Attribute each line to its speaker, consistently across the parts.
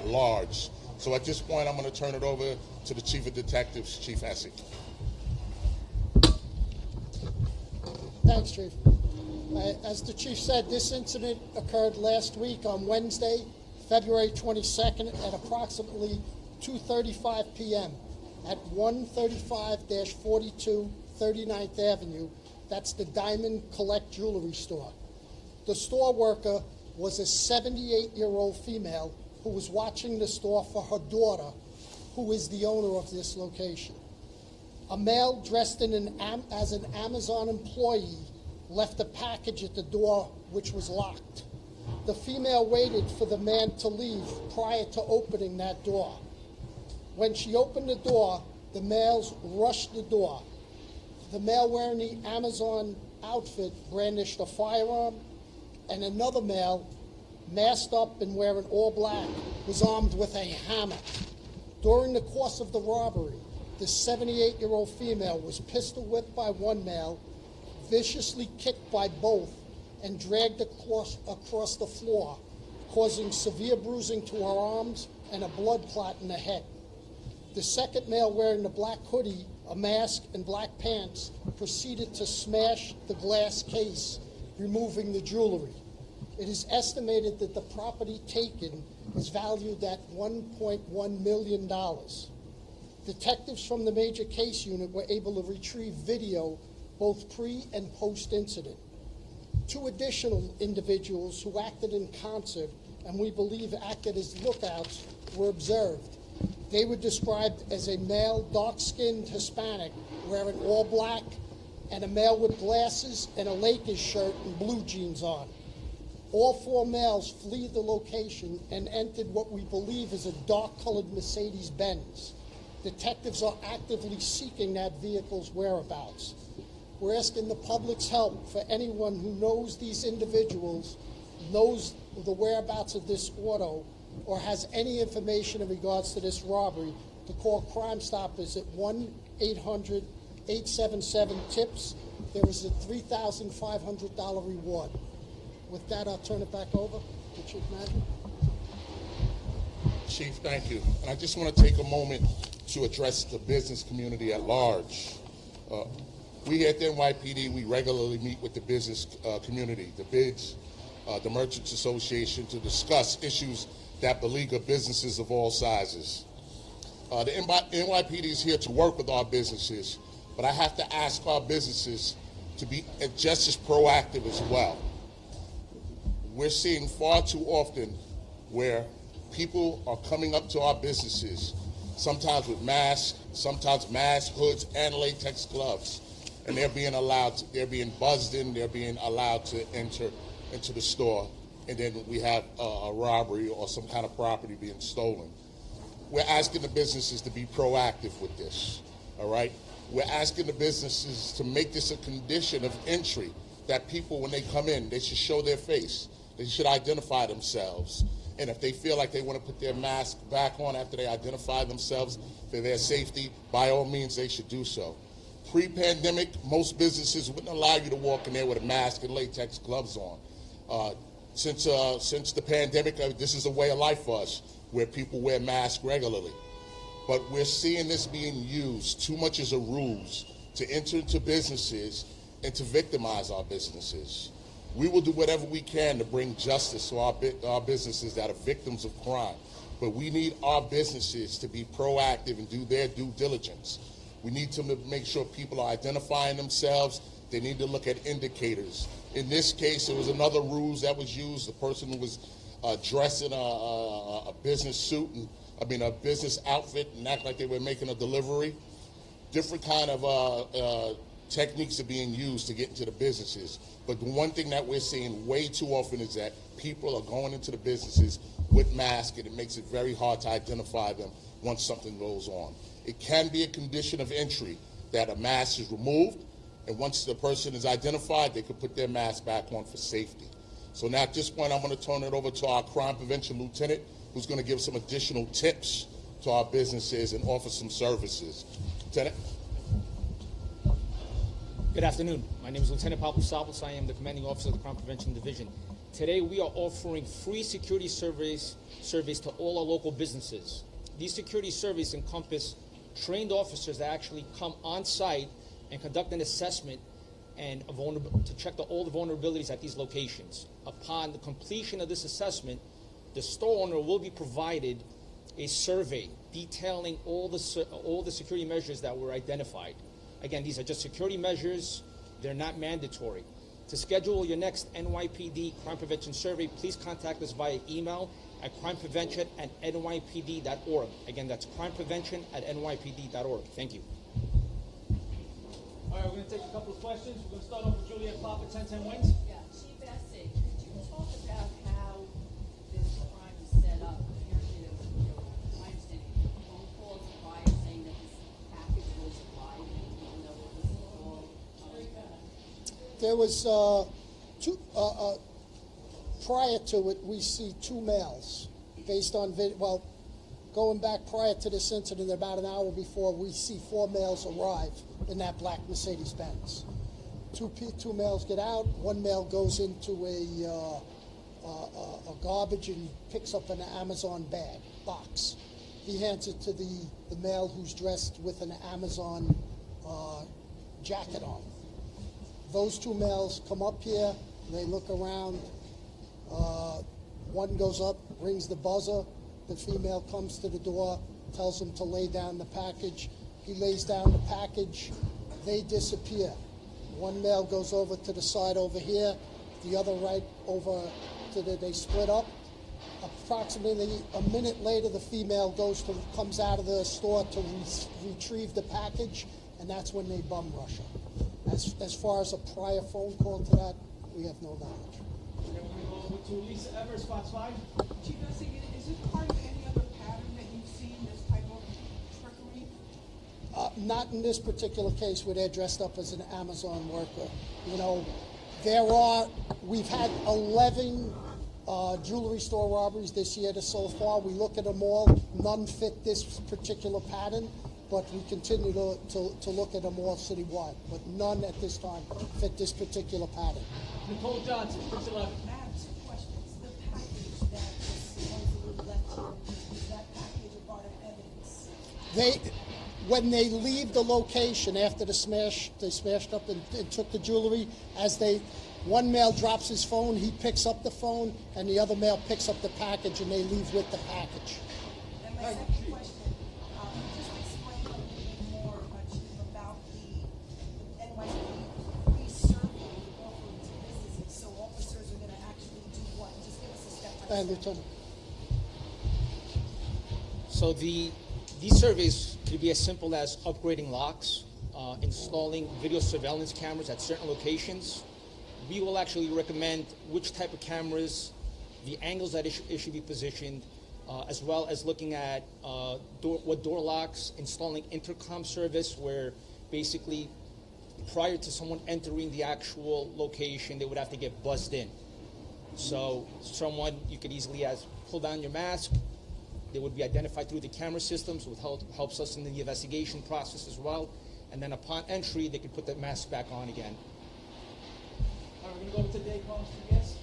Speaker 1: at large. So at this point, I'm going to turn it over to the Chief of Detectives, Chief Hesse.
Speaker 2: Thanks, Chief. As the Chief said, this incident occurred last week on Wednesday, February 22nd at approximately 2:35 p.m. at 135-42 39th Avenue. That's the Diamond Collect Jewelry store. The store worker was a 78-year-old female who was watching the store for her daughter, who is the owner of this location. A male dressed as an Amazon employee left a package at the door which was locked. The female waited for the man to leave prior to opening that door. When she opened the door, the males rushed the door. The male wearing the Amazon outfit brandished a firearm, and another male, masked up and wearing all black, was armed with a hammer. During the course of the robbery, the 78-year-old female was pistol whipped by one male, viciously kicked by both, and dragged across the floor, causing severe bruising to her arms and a blood clot in the head. The second male, wearing the black hoodie, a mask, and black pants, proceeded to smash the glass case, removing the jewelry. It is estimated that the property taken is valued at $1.1 million. Detectives from the Major Case Unit were able to retrieve video both pre- and post-incident. Two additional individuals who acted in concert and we believe acted as lookouts were observed. They were described as a male, dark-skinned Hispanic wearing all black, and a male with glasses and a Lakers shirt and blue jeans on. All four males fled the location and entered what we believe is a dark-colored Mercedes-Benz. Detectives are actively seeking that vehicle's whereabouts. We're asking the public's help for anyone who knows these individuals, knows the whereabouts of this auto, or has any information in regards to this robbery, to call Crime Stoppers at 1-800-877-TIPS. There is a $3,500 reward. With that, I'll turn it back over to Chief Magic.
Speaker 1: Chief, thank you. And I just want to take a moment to address the business community at large. We here at the NYPD, we regularly meet with the business community, the BIDS, the Merchants Association, to discuss issues that beleaguer businesses of all sizes. The NYPD is here to work with our businesses, but I have to ask our businesses to be just as proactive as well. We're seeing far too often where people are coming up to our businesses, sometimes with masks, sometimes masks, hoods, and latex gloves, and they're being buzzed in, they're being allowed to enter into the store, and then we have a robbery or some kind of property being stolen. We're asking the businesses to be proactive with this, all right? We're asking the businesses to make this a condition of entry, that people, when they come in, they should show their face. They should identify themselves. And if they feel like they want to put their mask back on after they identify themselves for their safety, by all means, they should do so. Pre-pandemic, most businesses wouldn't allow you to walk in there with a mask and latex gloves on. Since the pandemic, this is a way of life for us, where people wear masks regularly. But we're seeing this being used too much as a ruse to enter into businesses and to victimize our businesses. We will do whatever we can to bring justice to our businesses that are victims of crime. But we need our businesses to be proactive and do their due diligence. We need to make sure people are identifying themselves. They need to look at indicators. In this case, it was another ruse that was used. The person was dressed in a business suit, a business outfit, and act like they were making a delivery. Different kind of techniques are being used to get into the businesses. But the one thing that we're seeing way too often is that people are going into the businesses with masks, and it makes it very hard to identify them once something goes on. It can be a condition of entry that a mask is removed, and once the person is identified, they can put their mask back on for safety. So now at this point, I'm going to turn it over to our crime prevention lieutenant, who's going to give some additional tips to our businesses and offer some services. Lieutenant?
Speaker 3: Good afternoon. My name is Lieutenant Pablo Salvas. I am the commanding officer of the Crime Prevention Division Today, we are offering free security surveys to all our local businesses. These security surveys encompass trained officers that actually come on site and conduct an assessment and to check all the vulnerabilities at these locations. Upon the completion of this assessment, the store owner will be provided a survey detailing all the security measures that were identified. Again, these are just security measures. They're not mandatory. To schedule your next NYPD crime prevention survey, please contact us via email at crimeprevention@nypd.org. Again, that's crimeprevention@nypd.org. Thank you.
Speaker 4: All right, we're going to take a couple of questions. We're going to start off with Juliet Papa, 1010 Wins.
Speaker 5: Yeah, Chief Essig, could you talk about how this crime is set up? Apparently, my understanding, phone calls prior saying that this package was arriving, even though it was all.
Speaker 2: There was prior to it, we see two males based on going back prior to this incident, about an hour before, we see four males arrive in that black Mercedes-Benz. Two males get out. One male goes into a garbage and picks up an Amazon box. He hands it to the male who's dressed with an Amazon jacket on. Those two males come up here. They look around. One goes up, rings the buzzer. The female comes to the door, tells him to lay down the package. He lays down the package. They disappear. One male goes over to the side over here, the other right over to they split up. Approximately a minute later, the female comes out of the store to retrieve the package, and that's when they bum rush her. As far as a prior phone call to that, we have no knowledge.
Speaker 4: And then we're going to go to Lisa Evers, Fox 5.
Speaker 6: Chief Essig, is it part of any other pattern that you've seen this type of trickery?
Speaker 2: Not in this particular case where they're dressed up as an Amazon worker. We've had 11 jewelry store robberies this year so far. We look at them all. None fit this particular pattern, but we continue to look at them all citywide. But none at this time fit this particular pattern.
Speaker 4: Nicole Johnson, 611.
Speaker 6: I have two questions. The package that was supposedly left here, is that package a part of evidence?
Speaker 2: When they leave the location after the smash, they smashed up and took the jewelry. One male drops his phone, he picks up the phone, and the other male picks up the package, and they leave with the package.
Speaker 6: And my second question, just explain a little bit more, Chief, about the NYPD free survey offering to businesses. So officers are going to actually do what? Just give us a step-by-step.
Speaker 2: And Lieutenant.
Speaker 3: So these surveys could be as simple as upgrading locks, installing video surveillance cameras at certain locations. We will actually recommend which type of cameras, the angles that it should be positioned, as well as looking at what door locks, installing intercom service where basically prior to someone entering the actual location, they would have to get buzzed in. So you could easily pull down your mask. They would be identified through the camera systems, which helps us in the investigation process as well. And then upon entry, they could put the mask back on again.
Speaker 4: All right, we're going to go to Dave Combs for guests.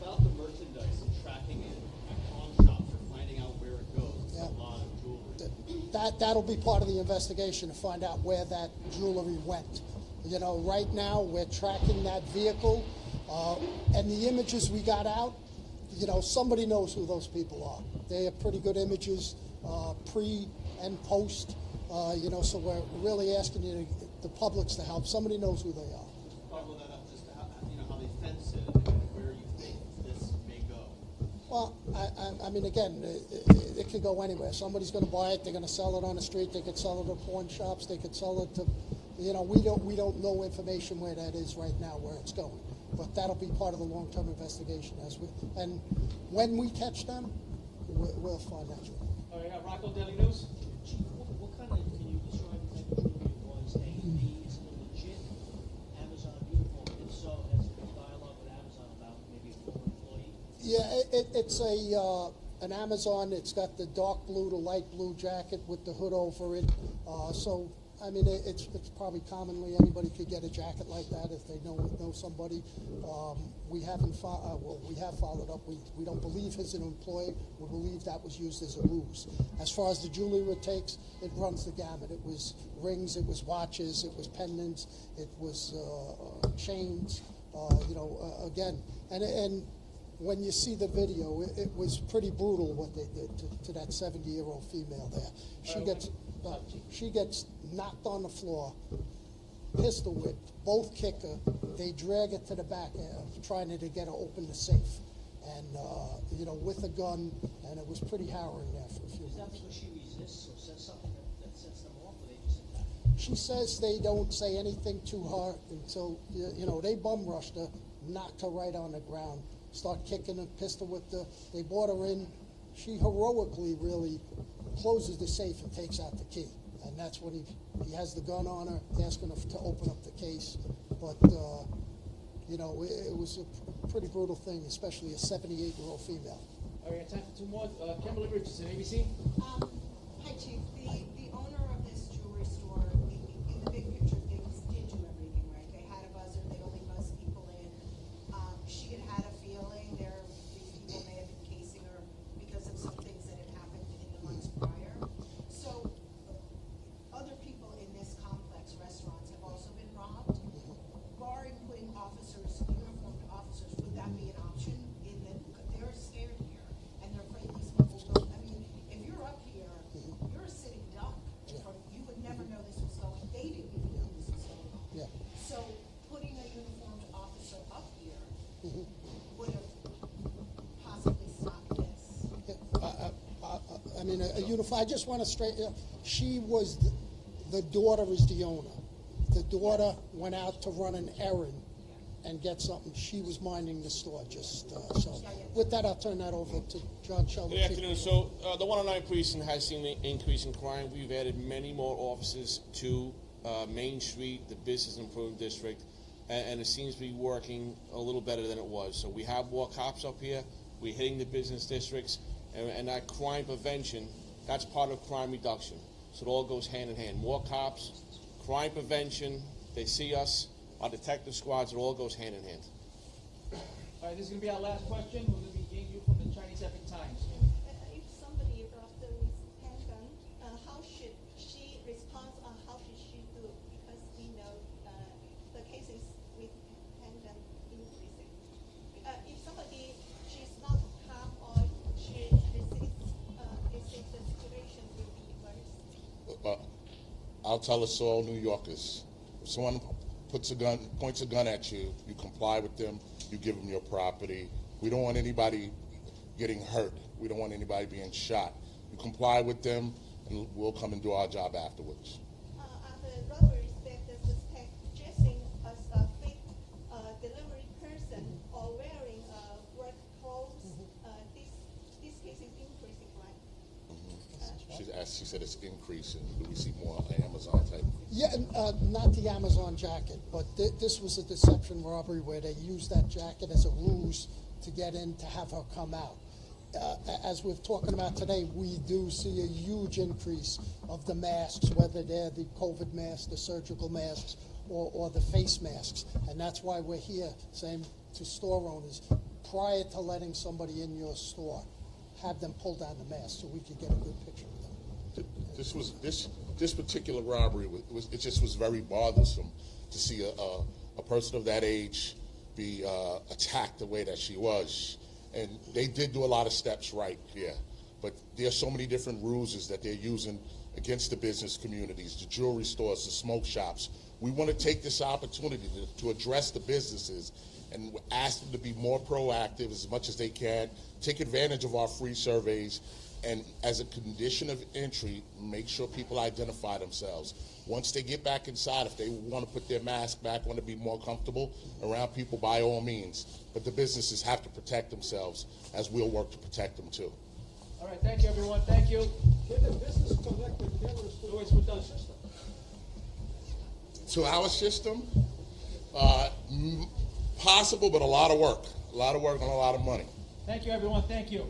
Speaker 7: About the merchandise and tracking it at pawn shops or finding out where it goes. It's a lot of jewelry.
Speaker 2: That'll be part of the investigation to find out where that jewelry went. Right now we're tracking that vehicle, and the images we got out, somebody knows who those people are. They are pretty good images, pre and post. So we're really asking the publics to help. Somebody knows who they are.
Speaker 7: Follow that up, just how they fence it and where you think this may go.
Speaker 2: Well, I mean, again, it could go anywhere. Somebody's going to buy it. They're going to sell it on the street. They could sell it at pawn shops. They could sell it to, we don't know information where that is right now, where it's going. But that'll be part of the long-term investigation and when we catch them, we'll find out.
Speaker 4: All right, Rocco Daily News.
Speaker 8: Chief, what kind of, can you describe the type of jewelry it was? Is it a legit Amazon uniform? If so, has there been dialogue with Amazon about maybe a former employee?
Speaker 2: Yeah, it's an Amazon. It's got the dark blue to light blue jacket with the hood over it. So I mean, it's probably commonly anybody could get a jacket like that if they know somebody. We haven't we have followed up. We don't believe he's an employee. We believe that was used as a ruse. As far as the jewelry it takes, it runs the gamut. It was rings, it was watches, it was pendants, it was chains. Again, and when you see the video, it was pretty brutal what they did to that 70-year-old female there. She gets knocked on the floor, pistol whipped, both kick her. They drag her to the back, trying to get her open the safe, and with a gun, and it was pretty harrowing there for a few
Speaker 8: Is that
Speaker 2: minutes.
Speaker 8: because she resists or says something that sets them off, or they just attack?
Speaker 2: She says they don't say anything to her until they bum rushed her, knocked her right on the ground, start kicking her, pistol whipped her. They brought her in. She heroically really closes the safe and takes out the key. And that's when he has the gun on her, asking her to open up the case. But, it was a pretty brutal thing, especially a 78-year-old female.
Speaker 4: All right, time for two more. Kimberly Richardson, ABC.
Speaker 6: Hi, Chief. The owner of this jewelry store, in the big picture, they did do everything right. They had a buzzer, they only buzzed people in. She had a feeling these people may have been casing her because of some things that had happened in the months prior. So, other people in this complex, restaurants, have also been robbed. Barring putting uniformed officers, would that be an option? They're scared here, and they're afraid these people will. I mean, if you're up here, you're a sitting duck. You would never know this was going. They didn't even know this was going on.
Speaker 2: Yeah.
Speaker 6: So putting a uniformed officer up here would have possibly stopped this.
Speaker 2: I mean, a uniform. I just want to she was the daughter is the owner. The daughter went out to run an errand and get something. She was minding the store. So. With that, I'll turn that over to John Sheldon.
Speaker 9: Good afternoon. So the 109 precinct has seen an increase in crime. We've added many more officers to Main Street, the Business Improvement District, and it seems to be working a little better than it was. So we have more cops up here. We're hitting the business districts, and that crime prevention, that's part of crime reduction. So it all goes hand in hand. More cops, crime prevention, they see us, our detective squads, it all goes hand in hand.
Speaker 4: All right, this is going to be our last question. We're going to be getting you from the Chinese Epic Times.
Speaker 10: If somebody robbed her with handgun, how should she respond or how should she do? Because we know the cases with handgun increasing. If somebody, she's not calm or she resists, it seems the situation will be worse.
Speaker 1: I'll tell us all, New Yorkers, if someone points a gun at you, you comply with them, you give them your property. We don't want anybody getting hurt. We don't want anybody being shot. You comply with them, and we'll come and do our job afterwards.
Speaker 10: On the robbery that was dressing as a fake delivery person or wearing work clothes, this case is increasing, right?
Speaker 1: She said it's increasing. Do we see more Amazon type?
Speaker 2: Yeah, not the Amazon jacket, but this was a deception robbery where they used that jacket as a ruse to get in to have her come out. As we're talking about today, we do see a huge increase of the masks, whether they're the COVID masks, the surgical masks, or the face masks. And that's why we're here saying to store owners, prior to letting somebody in your store, have them pull down the mask so we could get a good picture of them.
Speaker 1: This particular robbery just was very bothersome to see a person of that age be attacked the way that she was. And they did do a lot of steps right here, but there's so many different ruses that they're using against the business communities, the jewelry stores, the smoke shops. We want to take this opportunity to address the businesses and ask them to be more proactive as much as they can, take advantage of our free surveys, and as a condition of entry, make sure people identify themselves. Once they get back inside, if they want to put their mask back, want to be more comfortable around people, by all means. But the businesses have to protect themselves, as we'll work to protect them too.
Speaker 4: All right, thank you, everyone. Thank you.
Speaker 8: Can the business connected together to
Speaker 4: Luis, we're done.
Speaker 8: system?
Speaker 1: To our system, possible, but a lot of work. A lot of work and a lot of money.
Speaker 4: Thank you, everyone. Thank you.